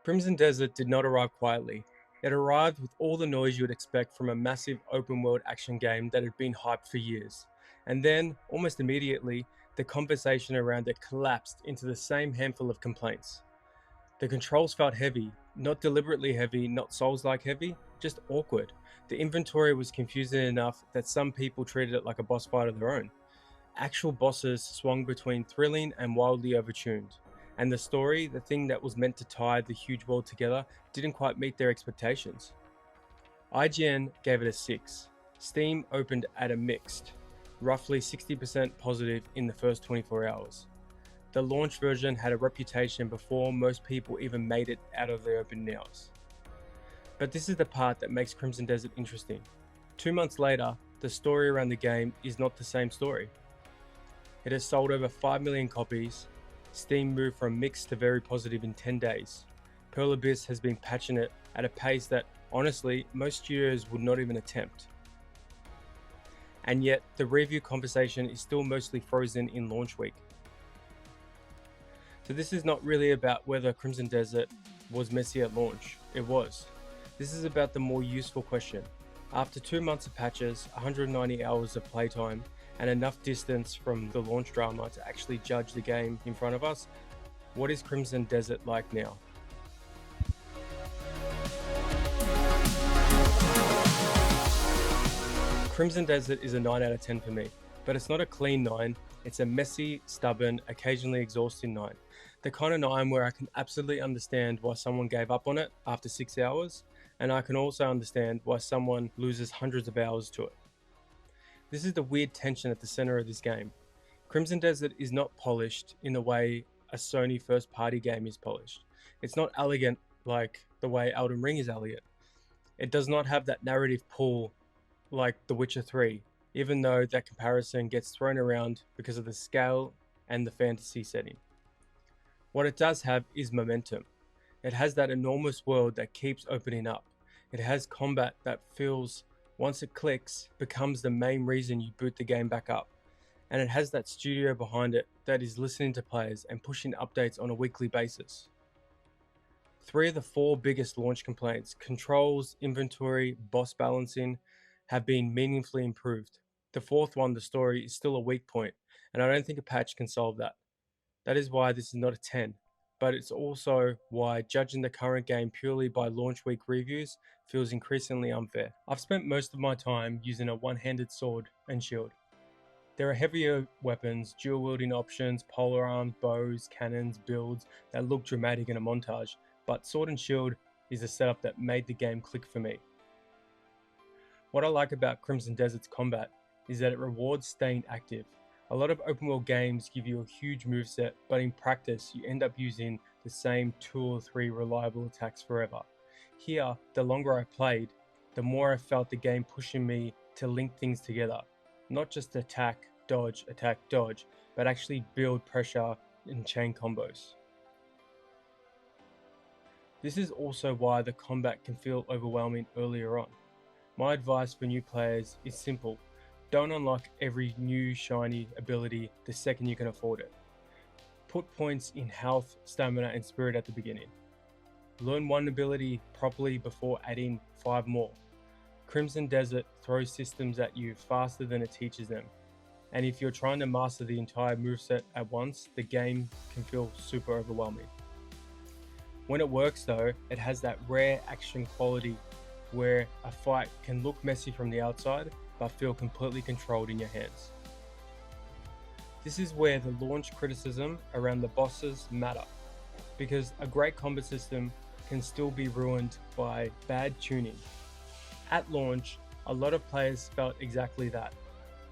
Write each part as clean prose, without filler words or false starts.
Crimson Desert did not arrive quietly. It arrived with all the noise you would expect from a massive open world action game that had been hyped for years. And then, almost immediately, the conversation around it collapsed into the same handful of complaints. The controls felt heavy, not deliberately heavy, not Souls-like heavy, just awkward. The inventory was confusing enough that some people treated it like a boss fight of their own. Actual bosses swung between thrilling and wildly overtuned. And the story, the thing that was meant to tie the huge world together, didn't quite meet their expectations. IGN gave it a 6. Steam opened at a mixed, roughly 60% positive in the first 24 hours. The launch version had a reputation before most people even made it out of the open hours. But this is the part that makes Crimson Desert interesting. 2 months later, the story around the game is not the same story. It has sold over 5 million copies. Steam moved from mixed to very positive in 10 days. Pearl Abyss has been patching it at a pace that, honestly, most studios would not even attempt. And yet, the review conversation is still mostly frozen in launch week. So this is not really about whether Crimson Desert was messy at launch. It was. This is about the more useful question. After 2 months of patches, 190 hours of playtime, and enough distance from the launch drama to actually judge the game in front of us, what is Crimson Desert like now? Crimson Desert is a 9 out of 10 for me, but it's not a clean 9, it's a messy, stubborn, occasionally exhausting 9. The kind of 9 where I can absolutely understand why someone gave up on it after 6 hours, and I can also understand why someone loses hundreds of hours to it. This is the weird tension at the center of this game. Crimson Desert is not polished in the way a Sony first party game is polished. It's not elegant like the way Elden Ring is elegant. It does not have that narrative pull like The Witcher 3, even though that comparison gets thrown around because of the scale and the fantasy setting. What it does have is momentum. It has that enormous world that keeps opening up. It has combat that feels, once it clicks, becomes the main reason you boot the game back up. And it has that studio behind it that is listening to players and pushing updates on a weekly basis. 3 of the 4 biggest launch complaints, controls, inventory, boss balancing, have been meaningfully improved. The 4th one, the story, is still a weak point, and I don't think a patch can solve that. That is why this is not a 10, but it's also why judging the current game purely by launch week reviews feels increasingly unfair. I've spent most of my time using a one-handed sword and shield. There are heavier weapons, dual-wielding options, polar arms, bows, cannons, builds that look dramatic in a montage, but sword and shield is the setup that made the game click for me. What I like about Crimson Desert's combat is that it rewards staying active. A lot of open world games give you a huge moveset, but in practice you end up using the same 2 or 3 reliable attacks forever. Here, the longer I played, the more I felt the game pushing me to link things together. Not just attack, dodge, but actually build pressure in chain combos. This is also why the combat can feel overwhelming earlier on. My advice for new players is simple. Don't unlock every new shiny ability the second you can afford it. Put points in health, stamina, and spirit at the beginning. Learn one ability properly before adding 5 more. Crimson Desert throws systems at you faster than it teaches them. And if you're trying to master the entire moveset at once, the game can feel super overwhelming. When it works though, it has that rare action quality where a fight can look messy from the outside, but feel completely controlled in your hands. This is where the launch criticism around the bosses matter, because a great combat system can still be ruined by bad tuning. At launch, a lot of players felt exactly that.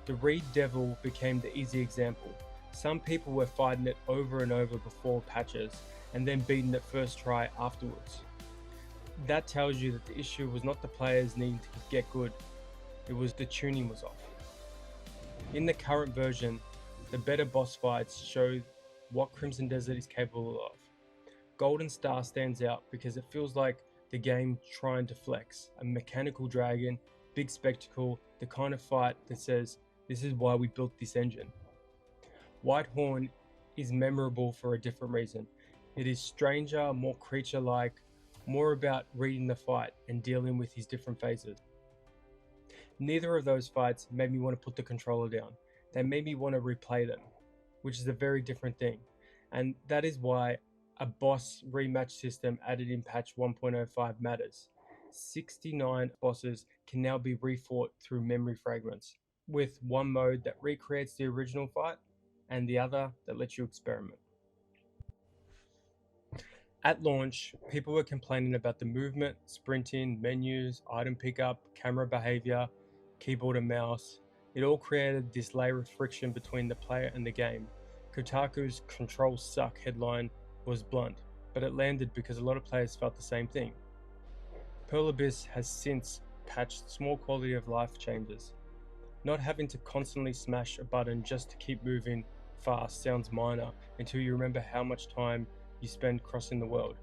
The Reed Devil became the easy example. Some people were fighting it over and over before patches, and then beating it first try afterwards. That tells you that the issue was not the players needing to get good, it was the tuning was off. In the current version, the better boss fights show what Crimson Desert is capable of. Golden Star stands out because it feels like the game trying to flex, a mechanical dragon, big spectacle, the kind of fight that says, this is why we built this engine. Whitehorn is memorable for a different reason. It is stranger, more creature-like, more about reading the fight and dealing with his different phases. Neither of those fights made me want to put the controller down. They made me want to replay them, which is a very different thing. And that is why a boss rematch system added in patch 1.05 matters. 69 bosses can now be refought through memory fragments, with one mode that recreates the original fight and the other that lets you experiment. At launch, people were complaining about the movement, sprinting, menus, item pickup, camera behavior, keyboard and mouse. It all created this layer of friction between the player and the game. Kotaku's "Controls suck" headline was blunt, but it landed because a lot of players felt the same thing. Pearl Abyss has since patched small quality of life changes. Not having to constantly smash a button just to keep moving fast sounds minor until you remember how much time you spend crossing the world.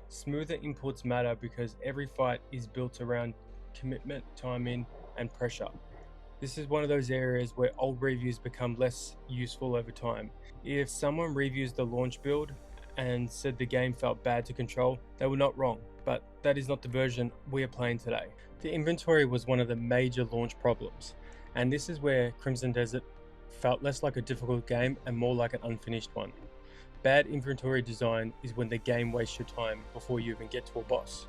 Smoother inputs matter because every fight is built around commitment, timing, and pressure. This is one of those areas where old reviews become less useful over time. If someone reviews the launch build and said the game felt bad to control, they were not wrong, but that is not the version we are playing today. The inventory was one of the major launch problems, and this is where Crimson Desert felt less like a difficult game and more like an unfinished one. Bad inventory design is when the game wastes your time before you even get to a boss.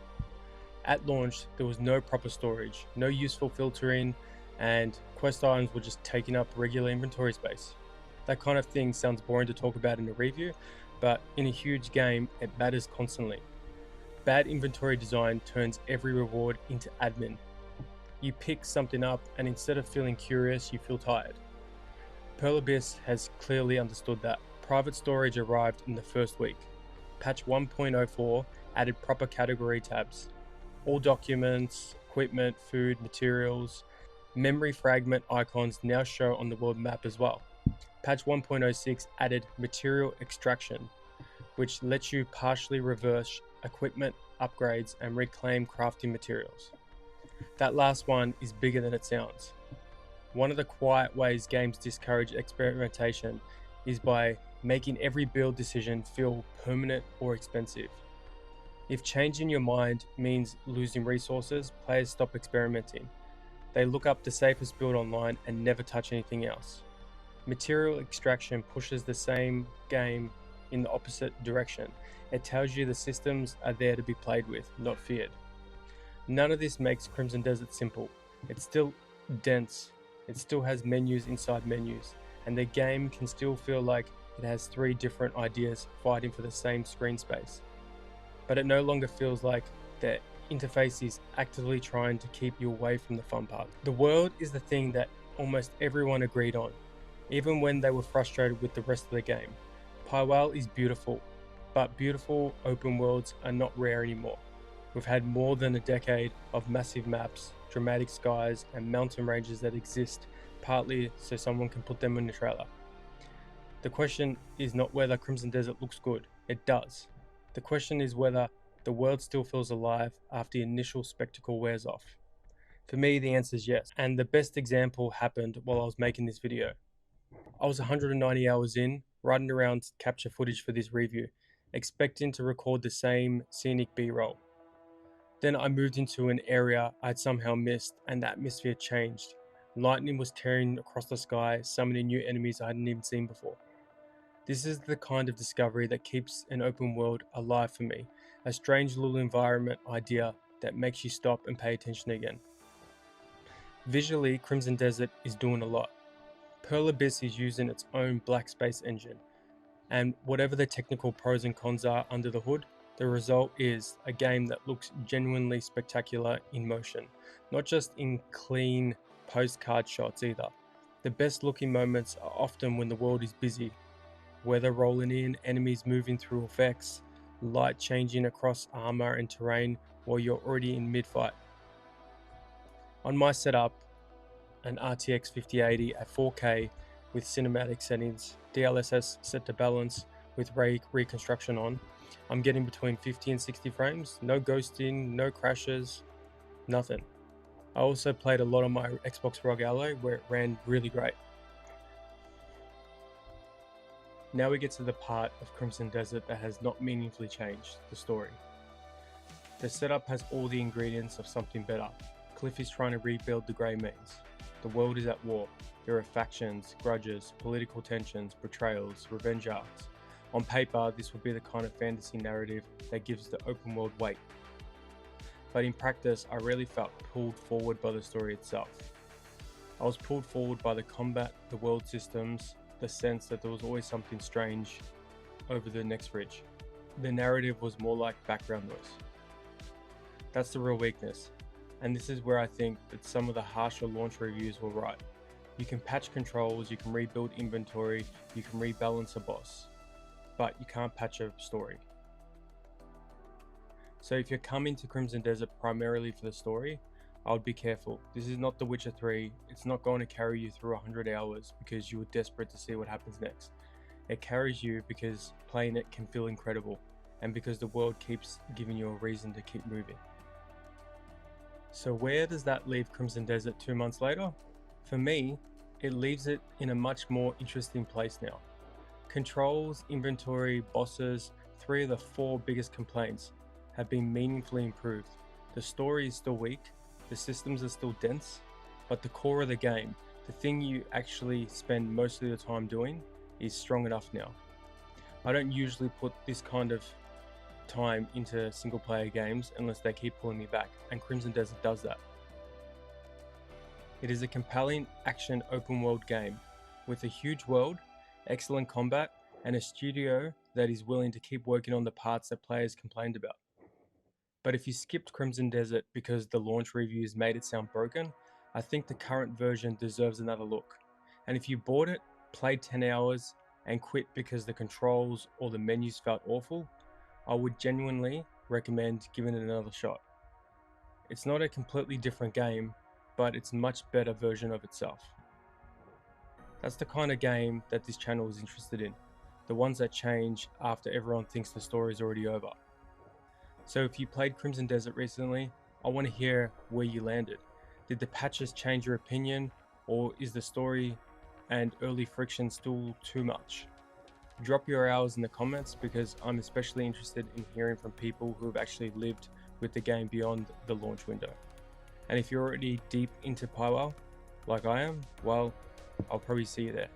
At launch, there was no proper storage, no useful filtering, and quest items were just taking up regular inventory space. That kind of thing sounds boring to talk about in a review, but in a huge game, it matters constantly. Bad inventory design turns every reward into admin. You pick something up, and instead of feeling curious, you feel tired. Pearl Abyss has clearly understood that. Private storage arrived in the first week. Patch 1.04 added proper category tabs. All documents, equipment, food, materials, memory fragment icons now show on the world map as well. Patch 1.06 added material extraction, which lets you partially reverse equipment upgrades and reclaim crafting materials. That last one is bigger than it sounds. One of the quiet ways games discourage experimentation is by making every build decision feel permanent or expensive. If changing your mind means losing resources, players stop experimenting. They look up the safest build online and never touch anything else. Material extraction pushes the same game in the opposite direction. It tells you the systems are there to be played with, not feared. None of this makes Crimson Desert simple. It's still dense. It still has menus inside menus, and the game can still feel like it has three different ideas fighting for the same screen space. But it no longer feels like the interface is actively trying to keep you away from the fun part. The world is the thing that almost everyone agreed on, even when they were frustrated with the rest of the game. Pywel is beautiful, but beautiful open worlds are not rare anymore. We've had more than a decade of massive maps, dramatic skies, and mountain ranges that exist partly so someone can put them in a trailer. The question is not whether Crimson Desert looks good, it does. The question is whether the world still feels alive after the initial spectacle wears off. For me, the answer is yes, and the best example happened while I was making this video. I was 190 hours in, riding around to capture footage for this review, expecting to record the same scenic B-roll. Then I moved into an area I'd somehow missed, and the atmosphere changed. Lightning was tearing across the sky, summoning new enemies I hadn't even seen before. This is the kind of discovery that keeps an open world alive for me, a strange little environment idea that makes you stop and pay attention again. Visually, Crimson Desert is doing a lot. Pearl Abyss is using its own black space engine, and whatever the technical pros and cons are under the hood, the result is a game that looks genuinely spectacular in motion, not just in clean postcard shots either. The best looking moments are often when the world is busy. Weather rolling in, enemies moving through effects, light changing across armor and terrain while you're already in mid-fight. On my setup, an RTX 5080 at 4K with cinematic settings, DLSS set to balance with ray reconstruction on, I'm getting between 50 and 60 frames, no ghosting, no crashes, nothing. I also played a lot on my Xbox ROG Ally where it ran really great. Now we get to the part of Crimson Desert that has not meaningfully changed, the story. The setup has all the ingredients of something better. Cliff is trying to rebuild the Grey Means. The world is at war. There are factions, grudges, political tensions, betrayals, revenge arcs. On paper, this would be the kind of fantasy narrative that gives the open world weight. But in practice, I really felt pulled forward by the story itself. I was pulled forward by the combat, the world systems, the sense that there was always something strange over the next ridge. The narrative was more like background noise. That's the real weakness, and this is where I think that some of the harsher launch reviews were right. You can patch controls, you can rebuild inventory, you can rebalance a boss, but you can't patch a story. So if you're coming to Crimson Desert primarily for the story, I would be careful. This is not The Witcher 3, it's not going to carry you through 100 hours because you were desperate to see what happens next. It carries you because playing it can feel incredible, and because the world keeps giving you a reason to keep moving. So where does that leave Crimson Desert 2 months later? For me, it leaves it in a much more interesting place now. Controls, inventory, bosses, 3 of the 4 biggest complaints have been meaningfully improved. The story is still weak, the systems are still dense, but the core of the game, the thing you actually spend most of the time doing, is strong enough now. I don't usually put this kind of time into single player games unless they keep pulling me back, and Crimson Desert does that. It is a compelling action open world game with a huge world, excellent combat, and a studio that is willing to keep working on the parts that players complained about. But if you skipped Crimson Desert because the launch reviews made it sound broken, I think the current version deserves another look. And if you bought it, played 10 hours, and quit because the controls or the menus felt awful, I would genuinely recommend giving it another shot. It's not a completely different game, but it's a much better version of itself. That's the kind of game that this channel is interested in, the ones that change after everyone thinks the story is already over. So if you played Crimson Desert recently, I want to hear where you landed. Did the patches change your opinion, or is the story and early friction still too much? Drop your hours in the comments because I'm especially interested in hearing from people who have actually lived with the game beyond the launch window. And if you're already deep into Pywel, like I am, well, I'll probably see you there.